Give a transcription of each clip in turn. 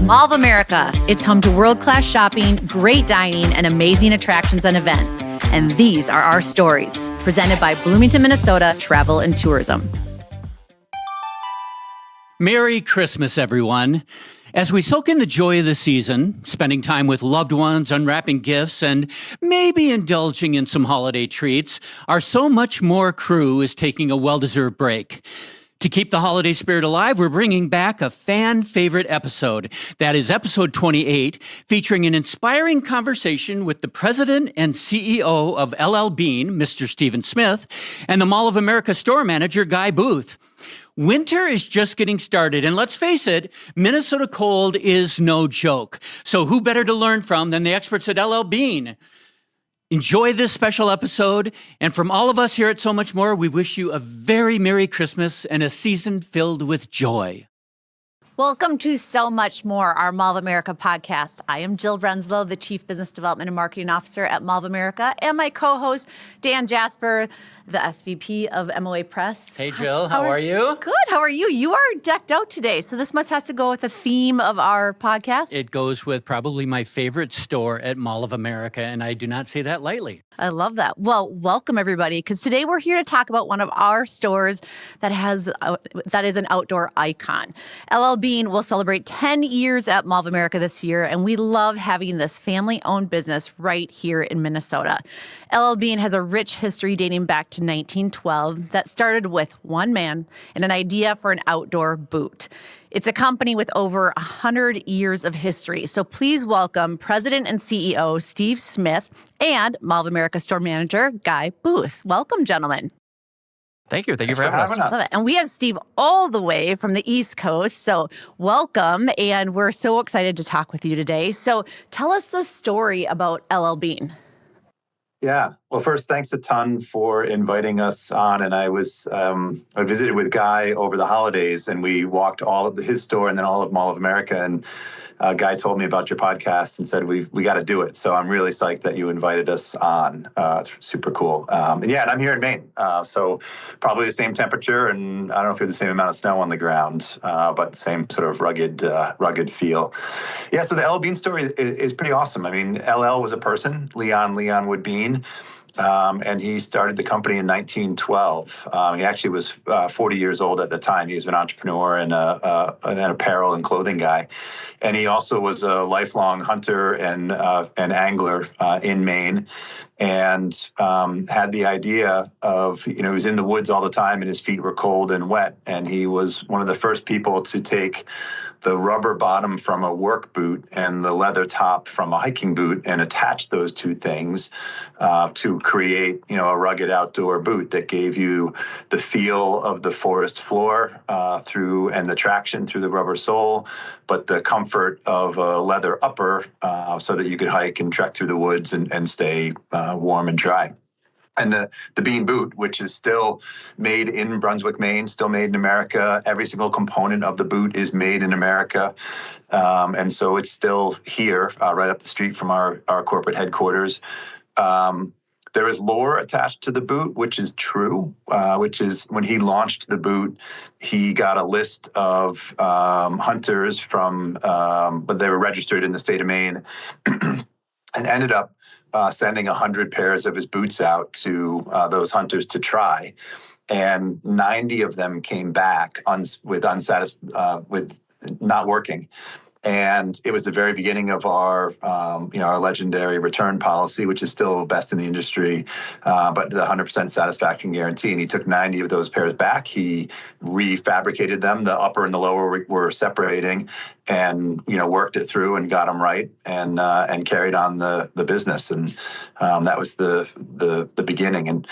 Mall of America. It's home to world-class shopping, great dining, and amazing attractions and events. And these are our stories, presented by Bloomington, Minnesota Travel and Tourism. Merry Christmas, everyone. As we soak in the joy of the season, spending time with loved ones, unwrapping gifts, and maybe indulging in some holiday treats, our So Much More crew is taking a well-deserved break. To keep the holiday spirit alive, we're bringing back a fan-favorite episode. That is episode 28, featuring an inspiring conversation with the president and CEO of LL Bean, Mr. Stephen Smith, and the Mall of America store manager, Guy Booth. Winter is just getting started, and let's face it, Minnesota cold is no joke. So who better to learn from than the experts at LL Bean? Enjoy this special episode, and from all of us here at So Much More, we wish you a very Merry Christmas and a season filled with joy. Welcome to So Much More, our Mall of America podcast. I am Jill Renslow, the Chief Business Development and Marketing Officer at Mall of America, and my co-host, Dan Jasper, the SVP of MOA Press. Hey, Jill. How are you? Good. How are you? You are decked out today, so this must have to go with the theme of our podcast. It goes with probably my favorite store at Mall of America, and I do not say that lightly. I love that. Well, welcome everybody, because today we're here to talk about one of our stores that is an outdoor icon. LL Bean will celebrate 10 years at Mall of America this year, and we love having this family-owned business right here in Minnesota. LL Bean has a rich history dating back to 1912 that started with one man and an idea for an outdoor boot. It's a company with over 100 years of history. So please welcome President and CEO Steve Smith and Mall of America store manager Guy Booth. Welcome, gentlemen. Thank you. Thank you for having us. Love it. And we have Steve all the way from the East Coast. So welcome. And we're so excited to talk with you today. So tell us the story about LL Bean. Yeah. Well, first, thanks a ton for inviting us on. And I visited with Guy over the holidays, and we walked all of his store and then all of Mall of America. And Guy told me about your podcast and said, we got to do it. So I'm really psyched that you invited us on. It's super cool. And I'm here in Maine. So probably the same temperature, and I don't know if we have the same amount of snow on the ground, but same sort of rugged feel. Yeah, so the LL Bean story is pretty awesome. I mean, LL was a person, Leon Wood Bean. And he started the company in 1912. He actually was 40 years old at the time. He was an entrepreneur and an apparel and clothing guy. And he also was a lifelong hunter and angler in Maine, and had the idea of, he was in the woods all the time and his feet were cold and wet. And he was one of the first people to take the rubber bottom from a work boot and the leather top from a hiking boot and attach those two things to create, a rugged outdoor boot that gave you the feel of the forest floor and the traction through the rubber sole, but the comfort of a leather upper so that you could hike and trek through the woods and stay warm and dry. And the Bean boot, which is still made in Brunswick, Maine, still made in America. Every single component of the boot is made in America. And so it's still here, right up the street from our corporate headquarters. There is lore attached to the boot, which is true, which is when he launched the boot, he got a list of hunters but they were registered in the state of Maine and ended up sending 100 pairs of his boots out to those hunters to try, and 90 of them came back with not working. And it was the very beginning of our legendary return policy, which is still best in the industry, but the 100% satisfaction guarantee. And he took 90 of those pairs back. He refabricated them. The upper and the lower were separating, and worked it through and got them right, and carried on the business. And that was the beginning. And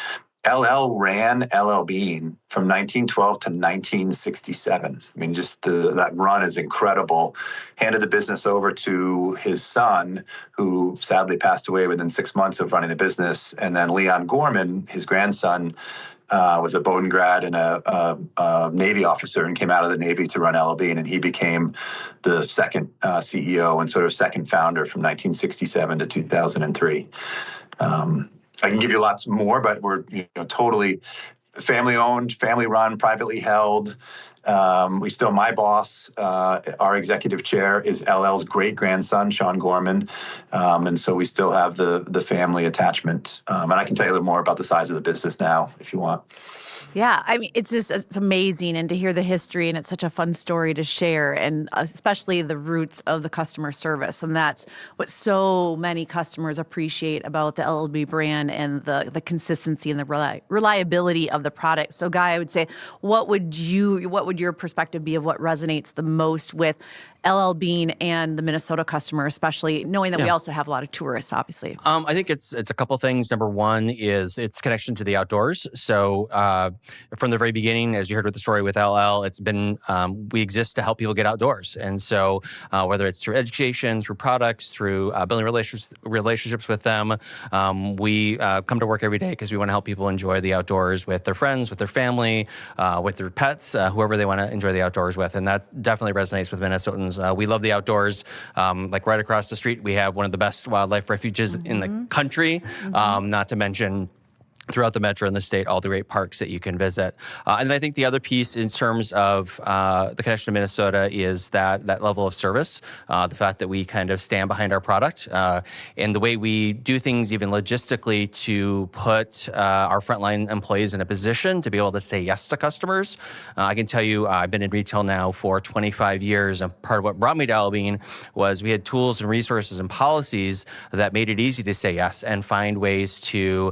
LL ran LL Bean from 1912 to 1967. I mean, just that run is incredible. Handed the business over to his son, who sadly passed away within 6 months of running the business. And then Leon Gorman, his grandson, was a Bowdoin grad and a Navy officer, and came out of the Navy to run LL Bean. And he became the second CEO and sort of second founder from 1967 to 2003. I can give you lots more, but we're totally family-owned, family-run, privately held. My boss, our executive chair is LL's great grandson, Sean Gorman. And so we still have the family attachment. And I can tell you a little more about the size of the business now, if you want. Yeah, I mean, it's amazing, and to hear the history, and it's such a fun story to share, and especially the roots of the customer service. And that's what so many customers appreciate about the LLB brand, and the consistency and the reliability of the product. So Guy, I would say, what would your perspective be of what resonates the most with LL Bean and the Minnesota customer, especially knowing that we also have a lot of tourists, obviously? I think it's a couple things. Number one is its connection to the outdoors. So from the very beginning, as you heard with the story with LL, it's been we exist to help people get outdoors. And so whether it's through education, through products, through building relationships with them, we come to work every day because we want to help people enjoy the outdoors with their friends, with their family, with their pets, whoever they want to enjoy the outdoors with. And that definitely resonates with Minnesotans. We love the outdoors. Like right across the street, we have one of the best wildlife refuges in the country, not to mention throughout the metro and the state, all the great parks that you can visit. And I think the other piece in terms of the connection to Minnesota is that level of service, the fact that we kind of stand behind our product, and the way we do things even logistically to put our frontline employees in a position to be able to say yes to customers. I can tell you, I've been in retail now for 25 years, and part of what brought me to Albean was we had tools and resources and policies that made it easy to say yes and find ways to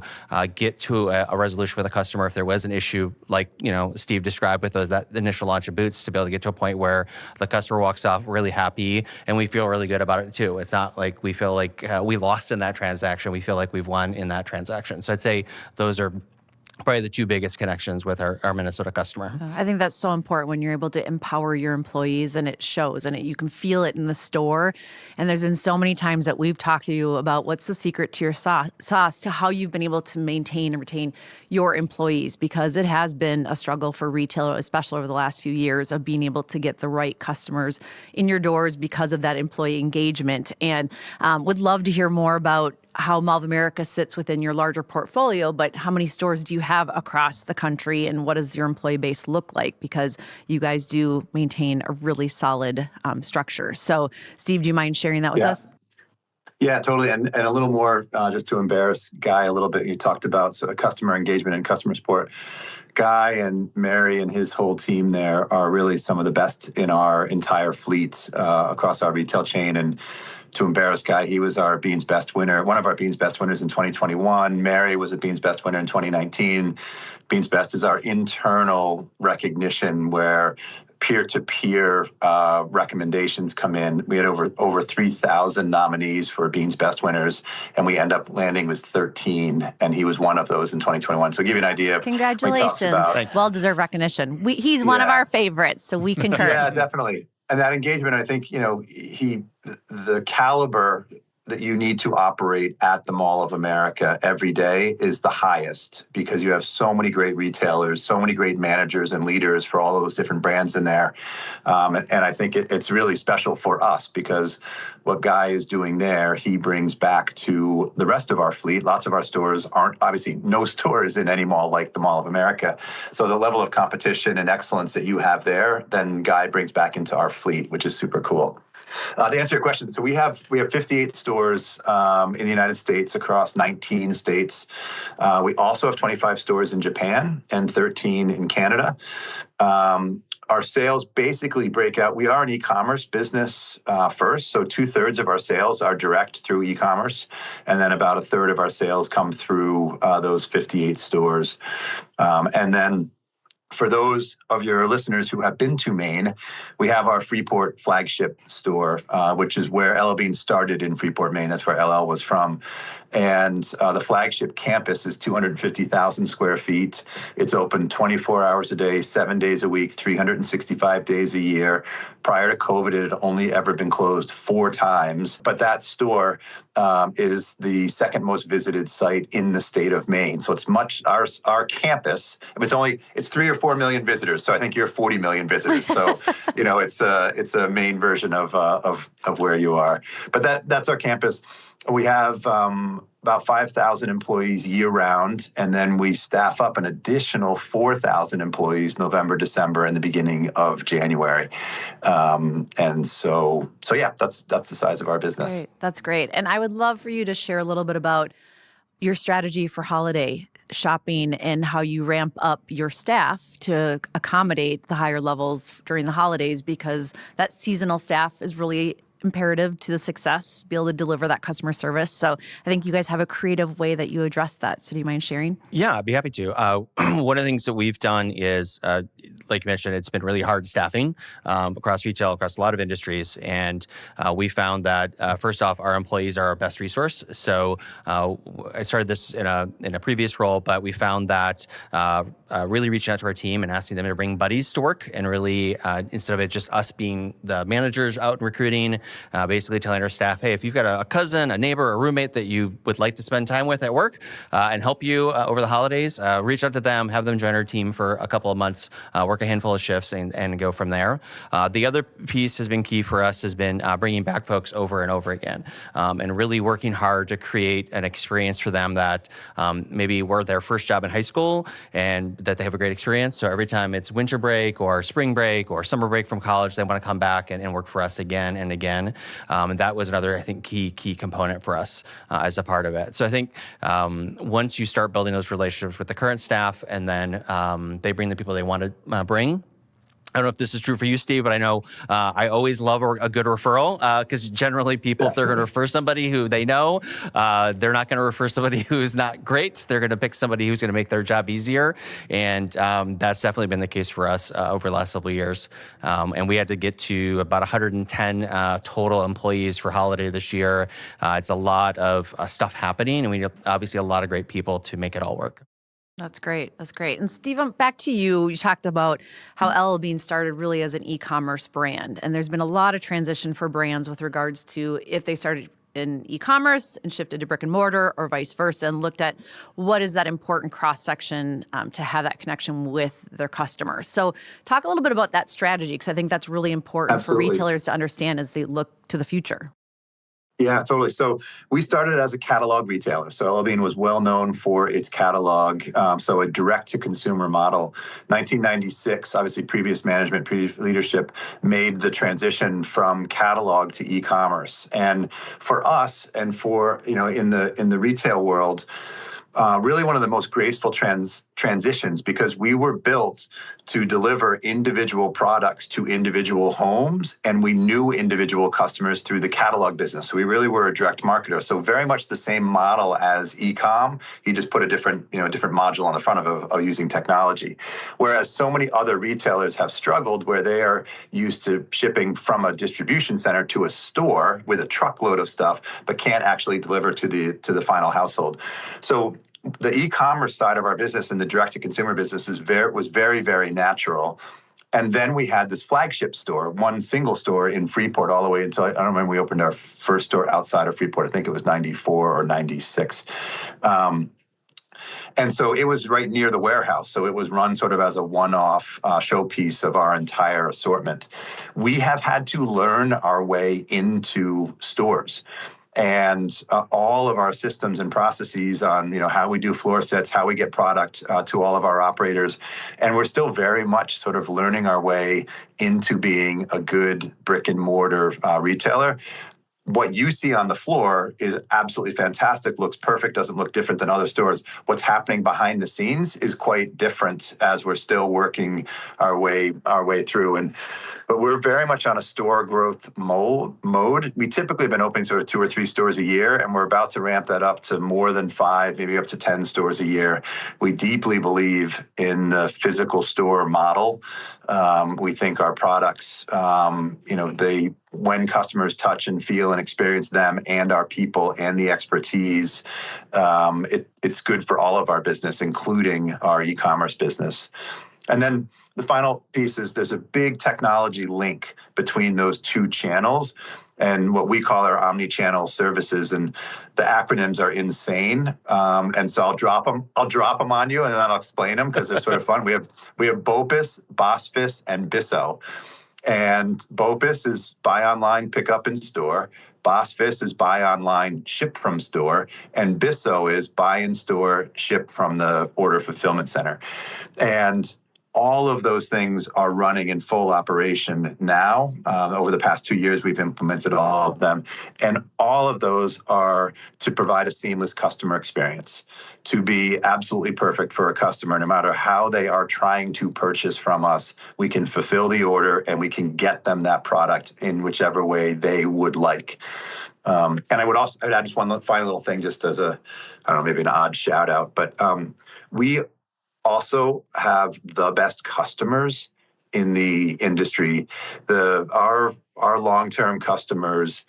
get to a resolution with a customer if there was an issue, like Steve described with that initial launch of Boots, to be able to get to a point where the customer walks off really happy and we feel really good about it too. It's not like we feel like we lost in that transaction. We feel like we've won in that transaction. So I'd say those are probably the two biggest connections with our Minnesota customer. I think that's so important when you're able to empower your employees, and it shows, and you can feel it in the store. And there's been so many times that we've talked to you about what's the secret to your sauce to how you've been able to maintain and retain your employees, because it has been a struggle for retail, especially over the last few years, of being able to get the right customers in your doors because of that employee engagement. And would love to hear more about how Mall of America sits within your larger portfolio, but how many stores do you have across the country, and what does your employee base look like? Because you guys do maintain a really solid structure. So Steve, do you mind sharing that with us? Yeah, totally. And a little more, just to embarrass Guy a little bit, you talked about sort of customer engagement and customer support. Guy and Mary and his whole team there are really some of the best in our entire fleet across our retail chain. And to embarrass Guy, he was our Bean's Best winner, one of our Bean's Best winners in 2021. Mary was a Bean's Best winner in 2019. Bean's Best is our internal recognition where peer-to-peer recommendations come in. We had over 3,000 nominees for Bean's Best winners, and we end up landing with 13, and he was one of those in 2021. So to give you an idea. Congratulations. Well-deserved recognition. He's one of our favorites, so we concur. Yeah, definitely. And that engagement, I think, the caliber that you need to operate at the Mall of America every day is the highest, because you have so many great retailers, so many great managers and leaders for all of those different brands in there. And I think it's really special for us, because what Guy is doing there, he brings back to the rest of our fleet. Lots of our stores aren't, obviously no store is in any mall like the Mall of America. So the level of competition and excellence that you have there, then Guy brings back into our fleet, which is super cool. To answer your question, so we have 58 stores in the United States across 19 states. We also have 25 stores in Japan and 13 in Canada. Our sales basically break out. We are an e-commerce business first, so 2/3 of our sales are direct through e-commerce, and then about 1/3 of our sales come through those 58 stores. And then for those of your listeners who have been to Maine, we have our Freeport flagship store, which is where LL Bean started, in Freeport, Maine. That's where LL was from. And the flagship campus is 250,000 square feet. It's open 24 hours a day, 7 days a week, 365 days a year. Prior to COVID, it had only ever been closed 4 times. But that store is the second most visited site in the state of Maine. So it's our campus. It's 3 or 4 million visitors. So I think you're 40 million visitors. So it's a Maine version of where you are. But that's our campus. We have about 5,000 employees year round, and then we staff up an additional 4,000 employees November, December, and the beginning of January. And so yeah, that's the size of our business. Great. That's great. And I would love for you to share a little bit about your strategy for holiday shopping and how you ramp up your staff to accommodate the higher levels during the holidays, because that seasonal staff is really imperative to the success, be able to deliver that customer service. So I think you guys have a creative way that you address that. So do you mind sharing? Yeah, I'd be happy to. One of the things that we've done is, like you mentioned, it's been really hard staffing across retail, across a lot of industries. And we found that, first off, our employees are our best resource. So I started this in a previous role, but we found that really reaching out to our team and asking them to bring buddies to work, and really, instead of it just us being the managers out recruiting, basically telling our staff, hey, if you've got a cousin, a neighbor, a roommate that you would like to spend time with at work and help you over the holidays, reach out to them, have them join our team for a couple of months, work a handful of shifts, and go from there. The other piece has been key for us, has been bringing back folks over and over again, and really working hard to create an experience for them that maybe were their first job in high school and that they have a great experience. So every time it's winter break or spring break or summer break from college, they want to come back and work for us again and again. And that was another, I think, key component for us as a part of it. So I think once you start building those relationships with the current staff, and then they bring the people they want to bring. I don't know if this is true for you, Steve, but I know I always love a good referral, because generally people, if they're going to refer somebody who they know, they're not going to refer somebody who's not great. They're going to pick somebody who's going to make their job easier. And that's definitely been the case for us over the last several years. And we had to get to about 110 total employees for holiday this year. It's a lot of stuff happening, and we need obviously a lot of great people to make it all work. That's great. That's great. And Stephen, back to you. You talked about how LL Bean started really as an e-commerce brand. And there's been a lot of transition for brands with regards to if they started in e-commerce and shifted to brick and mortar, or vice versa, and looked at what is that important cross-section to have that connection with their customers. So talk a little bit about that strategy, because I think that's really important Absolutely. for retailers to understand as they look to the future. Yeah, totally. So we started as a catalog retailer. So LL Bean was well known for its catalog. So a direct-to-consumer model. 1996, obviously previous management, previous leadership made the transition from catalog to e-commerce. And for us, and for in the retail world, really one of the most graceful transitions, because we were built to deliver individual products to individual homes, and we knew individual customers through the catalog business. So we really were a direct marketer. So very much the same model as e-com. You just put a different module on the front of using technology. Whereas so many other retailers have struggled, where they are used to shipping from a distribution center to a store with a truckload of stuff, but can't actually deliver to the final household. So the e-commerce side of our business and the direct-to-consumer business was very, very natural. And then we had this flagship store, one single store in Freeport, all the way until, I don't remember when we opened our first store outside of Freeport. I think it was 94 or 96. And so it was right near the warehouse. So it was run sort of as a one-off showpiece of our entire assortment. We have had to learn our way into stores. And all of our systems and processes on, how we do floor sets, how we get product to all of our operators. And we're still very much sort of learning our way into being a good brick and mortar retailer. What you see on the floor is absolutely fantastic, looks perfect, doesn't look different than other stores. What's happening behind the scenes is quite different, as we're still working our way through. But we're very much on a store growth mode. We typically have been opening sort of 2 or 3 stores a year, and we're about to ramp that up to more than 5, maybe up to 10 stores a year. We deeply believe in the physical store model. We think our products, when customers touch and feel and experience them, and our people and the expertise, it's good for all of our business, including our e-commerce business. And then the final piece is there's a big technology link between those two channels and what we call our omni-channel services. And the acronyms are insane. And so I'll drop them on you, and then I'll explain them because they're sort of fun. We have BOPIS, BOSFIS, and BISO. And BOPIS is buy online, pick up in store. BOSFIS is buy online, ship from store. And BISO is buy in store, ship from the order fulfillment center. And all of those things are running in full operation now. Over the past 2 years, we've implemented all of them. And all of those are to provide a seamless customer experience, to be absolutely perfect for a customer. No matter how they are trying to purchase from us, we can fulfill the order and we can get them that product in whichever way they would like. And I'd add just one final little thing, just as I don't know, maybe an odd shout out, but we also have the best customers in the industry. Our long-term customers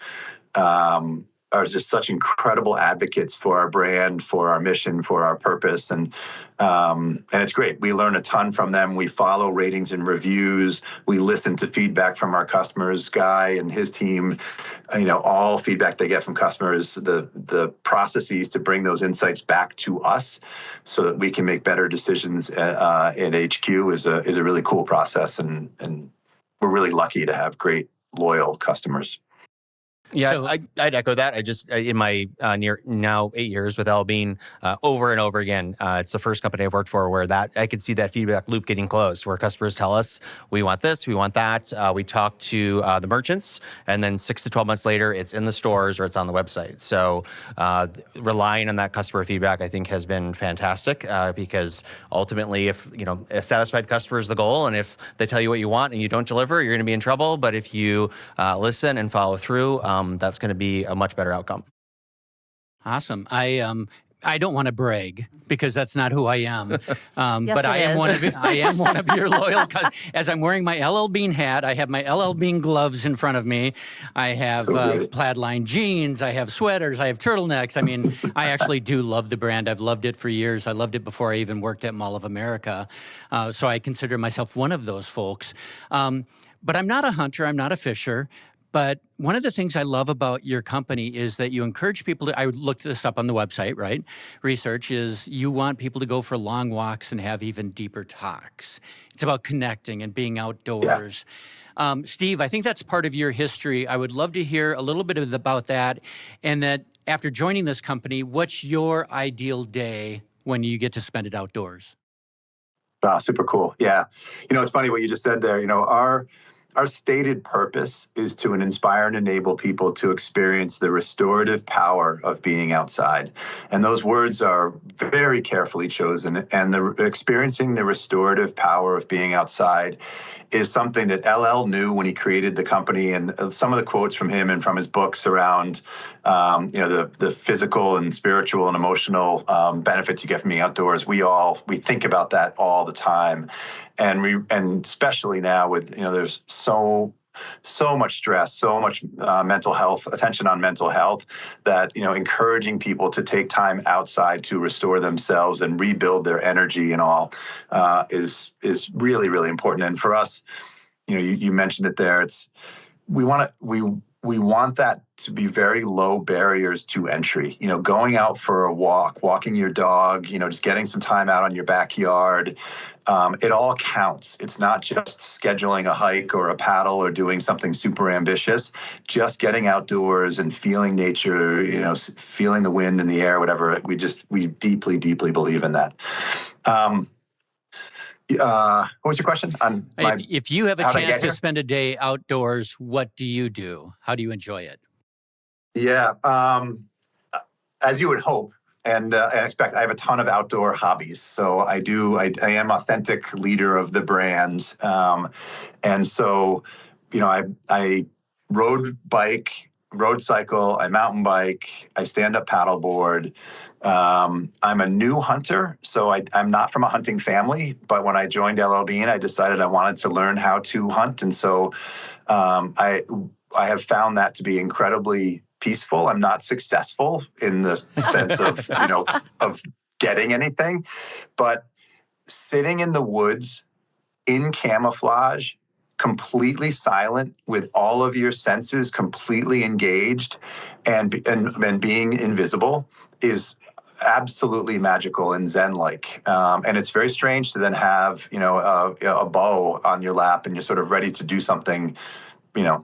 are just such incredible advocates for our brand, for our mission, for our purpose, and it's great. We learn a ton from them. We follow ratings and reviews. We listen to feedback from our customers. Guy and his team, all feedback they get from customers, the processes to bring those insights back to us so that we can make better decisions in HQ is a really cool process, and we're really lucky to have great, loyal customers. Yeah, so, I'd echo that. I just, in my near now 8 years with Bean, over and over again, it's the first company I've worked for where that I could see that feedback loop getting closed, where customers tell us, we want this, we want that. We talk to the merchants, and then 6 to 12 months later, it's in the stores or it's on the website. So relying on that customer feedback, I think, has been fantastic because ultimately, if a satisfied customer is the goal, and if they tell you what you want and you don't deliver, you're going to be in trouble. But if you listen and follow through, that's going to be a much better outcome. Awesome. I don't want to brag because that's not who I am. Yes, but I am one of your loyal customers. As I'm wearing my LL Bean hat, I have my LL Bean gloves in front of me. I have plaid line jeans. I have sweaters. I have turtlenecks. I mean, I actually do love the brand. I've loved it for years. I loved it before I even worked at Mall of America. So I consider myself one of those folks. But I'm not a hunter. I'm not a fisher. But one of the things I love about your company is that you encourage people to, I looked this up on the website, right? Research is you want people to go for long walks and have even deeper talks. It's about connecting and being outdoors. Yeah. Steve, I think that's part of your history. I would love to hear a little bit about that. And that after joining this company, what's your ideal day when you get to spend it outdoors? Super cool. Yeah. It's funny what you just said there. Our stated purpose is to inspire and enable people to experience the restorative power of being outside. And those words are very carefully chosen. And experiencing the restorative power of being outside is something that LL knew when he created the company. And some of the quotes from him and from his books around, the physical and spiritual and emotional benefits you get from being outdoors. We think about that all the time. And especially now with, there's so much stress, so much mental health, attention on mental health, that, encouraging people to take time outside to restore themselves and rebuild their energy and all is really, really important. And for us, you mentioned it there. We want that to be very low barriers to entry. Going out for a walk, walking your dog, just getting some time out on your backyard. It all counts. It's not just scheduling a hike or a paddle or doing something super ambitious. Just getting outdoors and feeling nature, feeling the wind in the air, whatever. We deeply, deeply believe in that. What was your question? If you have a chance to spend a day outdoors, what do you do? How do you enjoy it? Yeah, as you would hope and expect, I have a ton of outdoor hobbies. So I am authentic leader of the brand. And so, I road cycle, I mountain bike, I stand-up paddleboard. I'm a new hunter, so I'm not from a hunting family, but when I joined LL Bean, I decided I wanted to learn how to hunt. And so I have found that to be incredibly peaceful. I'm not successful in the sense of, of getting anything, but sitting in the woods in camouflage, completely silent with all of your senses completely engaged and being invisible is absolutely magical and zen-like. And it's very strange to then have, a bow on your lap and you're sort of ready to do something,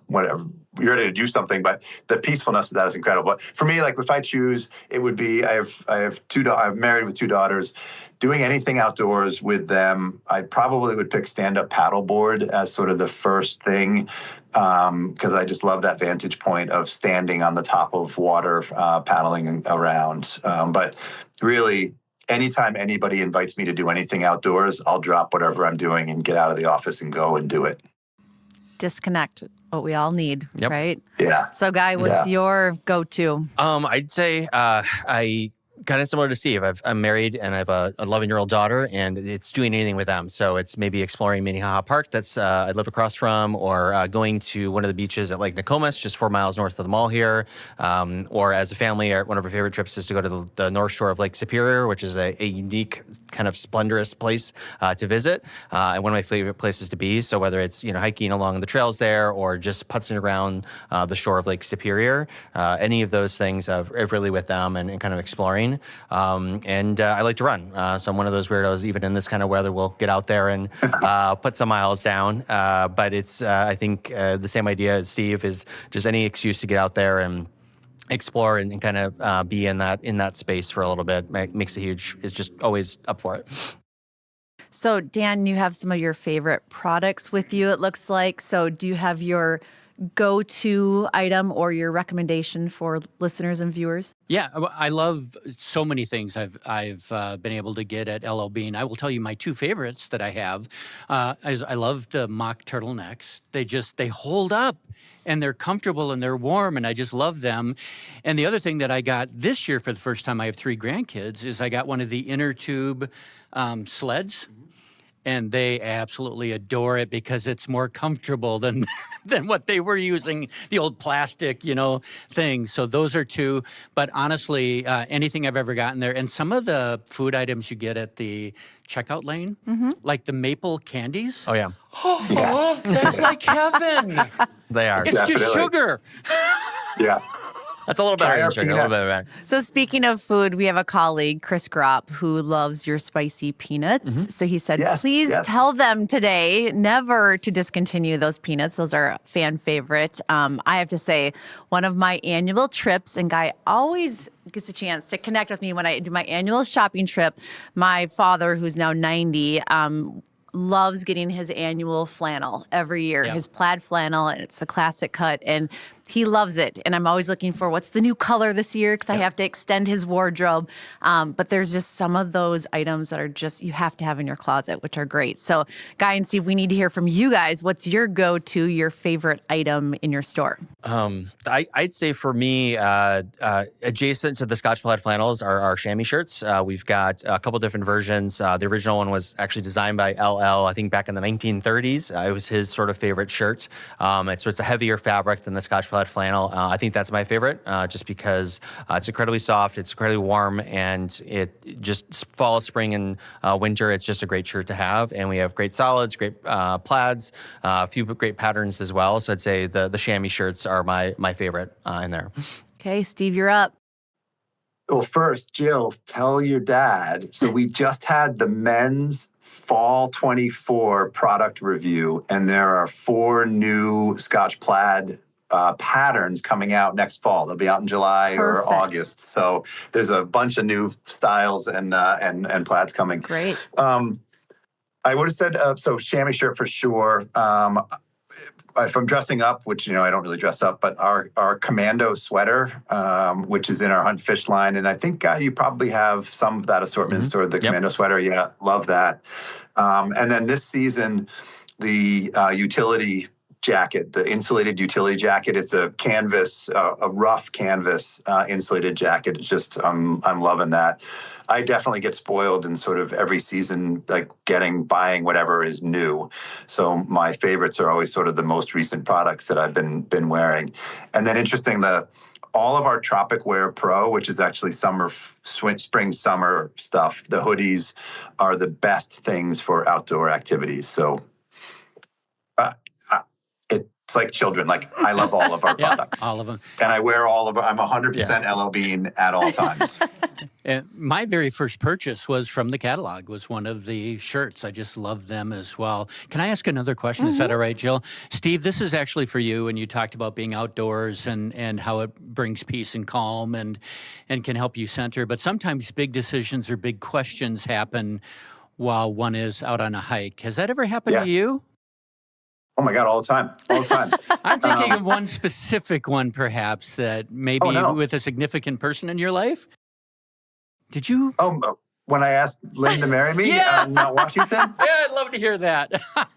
whatever. You're ready to do something, but the peacefulness of that is incredible. But for me, like if I choose, it would be I'm married with two daughters. Doing anything outdoors with them, I probably would pick stand-up paddleboard as sort of the first thing, because I just love that vantage point of standing on the top of water, paddling around. But really, anytime anybody invites me to do anything outdoors, I'll drop whatever I'm doing and get out of the office and go and do it. Disconnect, what we all need, right? Yeah. So, Guy, what's your go-to? I'd say I kind of similar to Steve. I'm married and I have a 11-year-old daughter, and it's doing anything with them. So it's maybe exploring Minnehaha Park that's I live across from, or going to one of the beaches at Lake Nokomis, just 4 miles north of the mall here. Or as a family, one of our favorite trips is to go to the north shore of Lake Superior, which is a unique kind of splendorous place to visit, and one of my favorite places to be. So whether it's hiking along the trails there or just putzing around the shore of Lake Superior, any of those things of really with them and kind of exploring. And I like to run, so I'm one of those weirdos. Even in this kind of weather, we'll get out there and put some miles down. But it's I think the same idea as Steve is just any excuse to get out there and explore and kind of be in that space for a little bit makes a huge. Is just always up for it. So, Dan, you have some of your favorite products with you, it looks like. So do you have your go-to item or your recommendation for listeners and viewers? Yeah, I love so many things I've been able to get at LL Bean. I will tell you my two favorites that I have. Is I love the mock turtlenecks. They hold up and they're comfortable and they're warm, and I just love them. And the other thing that I got this year for the first time, I have 3 grandkids, is I got one of the inner tube sleds. And they absolutely adore it because it's more comfortable than what they were using, the old plastic, thing. So those are 2. But honestly, anything I've ever gotten there, and some of the food items you get at the checkout lane, like the maple candies. Oh yeah, that's like heaven. They are. It's just sugar. Yeah. That's a little better than sugar. A little bit better. So speaking of food, we have a colleague, Chris Gropp, who loves your spicy peanuts. So he said, please tell them today never to discontinue those peanuts. Those are fan favorite. I have to say, one of my annual trips, and Guy always gets a chance to connect with me when I do my annual shopping trip. My father, who's now 90, loves getting his annual flannel every year, his plaid flannel, and it's the classic cut, and he loves it. And I'm always looking for what's the new color this year because I have to extend his wardrobe. But there's just some of those items that are just you have to have in your closet, which are great. So, Guy and Steve, we need to hear from you guys. What's your go-to, your favorite item in your store? I'd say for me, adjacent to the Scotch plaid flannels are our chamois shirts. We've got a couple different versions. The original one was actually designed by LL, I think back in the 1930s. It was his sort of favorite shirt. So it's a heavier fabric than the Scotch plaid flannel. I think that's my favorite, just because it's incredibly soft, it's incredibly warm, and it just fall, spring, and winter. It's just a great shirt to have. And we have great solids, great plaids, a few great patterns as well. So I'd say the chamois shirts are my favorite in there. Okay, Steve, you're up. Well, first, Jill, tell your dad. So we just had the men's Fall 24 product review, and there are 4 new Scotch plaid patterns coming out next fall. They'll be out in July or August. So there's a bunch of new styles and plaids coming. Great. I would have said so chamois shirt for sure. If I'm dressing up, which I don't really dress up, but our commando sweater, which is in our Hunt Fish line, and I think you probably have some of that assortment in store. The commando sweater, love that. And then this season, the utility jacket, the insulated utility jacket. It's a canvas, a rough canvas insulated jacket. It's just I'm loving that. I definitely get spoiled in sort of every season, like buying whatever is new. So my favorites are always sort of the most recent products that I've been wearing. And then interesting, all of our Tropic Wear Pro, which is actually spring, summer stuff, the hoodies are the best things for outdoor activities. So It's like children. Like, I love all of our products. All of them. And I wear all of them. I'm 100% LL Bean at all times. My very first purchase was from the catalog, was one of the shirts. I just love them as well. Can I ask another question? Is that all right, Jill? Steve, this is actually for you, and you talked about being outdoors and how it brings peace and calm and can help you center. But sometimes big decisions or big questions happen while one is out on a hike. Has that ever happened to you? Oh my God, all the time. All the time. I'm thinking of one specific one, perhaps, that maybe with a significant person in your life. Did you? Oh, when I asked Lynn to marry me in Mount Washington? Yeah, I'd love to hear that.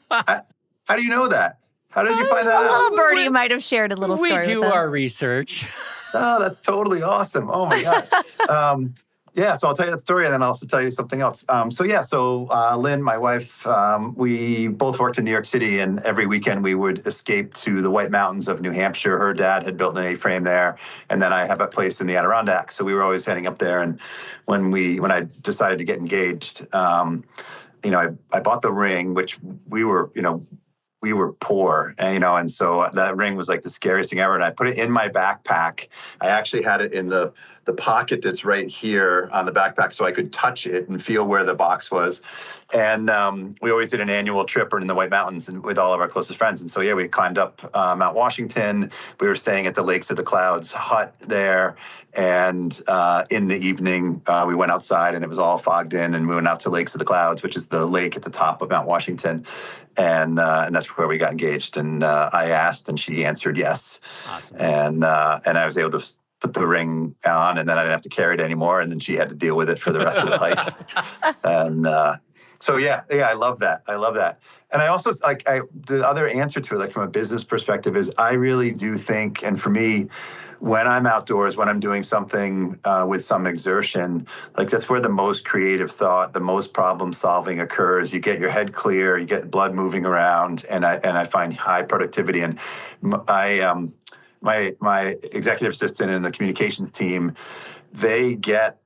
How do you know that? How did you find that A out? little birdie might have shared a little story. We do our research. Oh, that's totally awesome. Oh my God. So I'll tell you that story and then I'll also tell you something else. So Lynn, my wife, we both worked in New York City, and every weekend we would escape to the White Mountains of New Hampshire. Her dad had built an A-frame there, and then I have a place in the Adirondacks. So we were always heading up there. And when I decided to get engaged, I bought the ring, which we were poor, and so that ring was like the scariest thing ever. And I put it in my backpack. I actually had it in the pocket that's right here on the backpack, so I could touch it and feel where the box was. And we always did an annual trip in the White Mountains and with all of our closest friends. And so, we climbed up Mount Washington. We were staying at the Lakes of the Clouds hut there. And in the evening, we went outside and it was all fogged in, and we went out to Lakes of the Clouds, which is the lake at the top of Mount Washington. And that's where we got engaged. And I asked, and she answered yes. Awesome. And I was able to put the ring on, and then I didn't have to carry it anymore. And then she had to deal with it for the rest of the hike. And I love that. I love that. And I also the other answer to it, like from a business perspective, is I really do think, and for me, when I'm outdoors, when I'm doing something with some exertion, like that's where the most creative thought, the most problem solving occurs. You get your head clear, you get blood moving around, and I find high productivity. And my executive assistant and the communications team, they get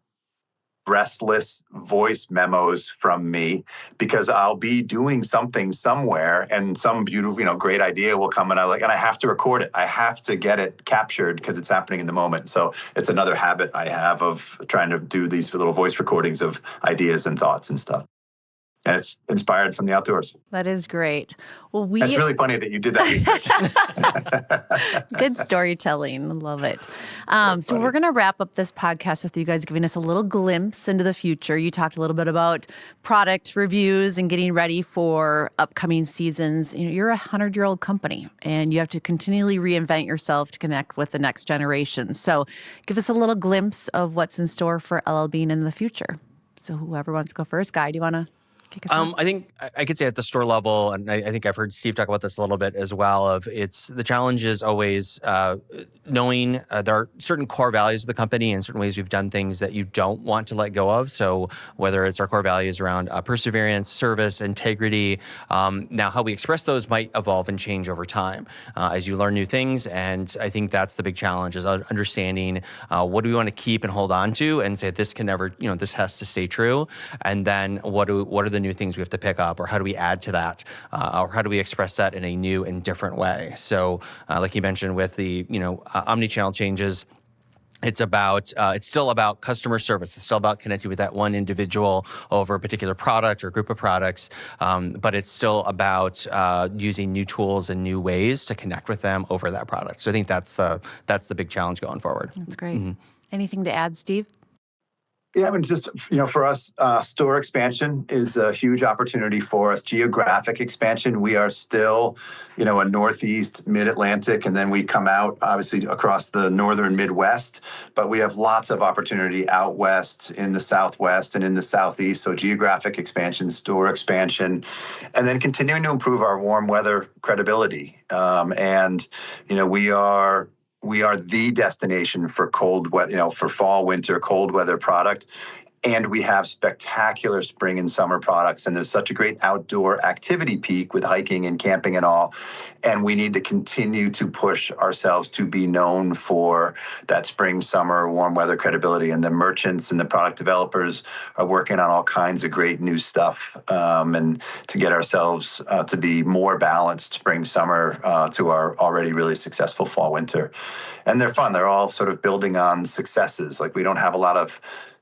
breathless voice memos from me because I'll be doing something somewhere and some beautiful, great idea will come, and I have to record it. I have to get it captured because it's happening in the moment. So it's another habit I have of trying to do these little voice recordings of ideas and thoughts and stuff. And it's inspired from the outdoors. That is great. Well, It's really funny that you did that research. Good storytelling. Love it. So we're going to wrap up this podcast with you guys giving us a little glimpse into the future. You talked a little bit about product reviews and getting ready for upcoming seasons. You're a 100-year-old company, and you have to continually reinvent yourself to connect with the next generation. So give us a little glimpse of what's in store for LL Bean in the future. So whoever wants to go first. Guy, do you want to? I think I could say at the store level, and I think I've heard Steve talk about this a little bit as well, the challenge is always knowing there are certain core values of the company and certain ways we've done things that you don't want to let go of. So whether it's our core values around perseverance, service, integrity, now how we express those might evolve and change over time as you learn new things. And I think that's the big challenge, is understanding what do we want to keep and hold on to and say this can never, this has to stay true. And then what are the new things we have to pick up, or how do we add to that, or how do we express that in a new and different way? So like you mentioned with the, omni-channel changes, it's still about customer service. It's still about connecting with that one individual over a particular product or group of products. But it's still about using new tools and new ways to connect with them over that product. So I think that's the big challenge going forward. That's great. Anything to add, Steve? Yeah, just, for us, store expansion is a huge opportunity for us. Geographic expansion, we are still, a Northeast, Mid-Atlantic, and then we come out, obviously, across the Northern Midwest. But we have lots of opportunity out West, in the Southwest, and in the Southeast. So geographic expansion, store expansion, and then continuing to improve our warm weather credibility. We are the destination for cold weather, for fall, winter, cold weather product. And we have spectacular spring and summer products. And there's such a great outdoor activity peak with hiking and camping and all. And we need to continue to push ourselves to be known for that spring, summer, warm weather credibility. And the merchants and the product developers are working on all kinds of great new stuff, and to get ourselves to be more balanced spring, summer to our already really successful fall, winter. And they're fun. They're all sort of building on successes. Like, we don't have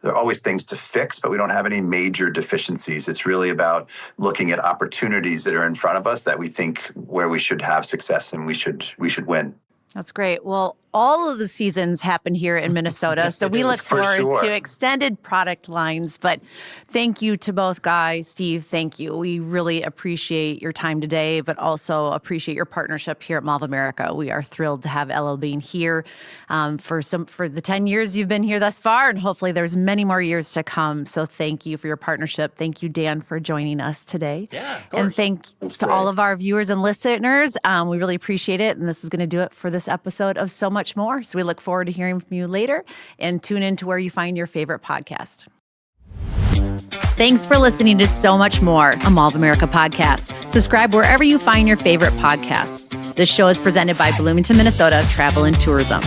there are always things to fix, but we don't have any major deficiencies. It's really about looking at opportunities that are in front of us that we think where we should have success and we should win. That's great. Well, all of the seasons happen here in Minnesota, so we look forward to extended product lines. But thank you to both Guy, Steve. Thank you. We really appreciate your time today, but also appreciate your partnership here at Mall of America. We are thrilled to have LL Bean here for the 10 years you've been here thus far, and hopefully there's many more years to come. So thank you for your partnership. Thank you, Dan, for joining us today. Yeah, of course. And thanks to all of our viewers and listeners. We really appreciate it. And this is going to do it for this episode of So Much More. So we look forward to hearing from you later, and tune in to where you find your favorite podcast. Thanks for listening to So Much More, a Mall of America podcast. Subscribe wherever you find your favorite podcasts. This show is presented by Bloomington, Minnesota Travel and Tourism.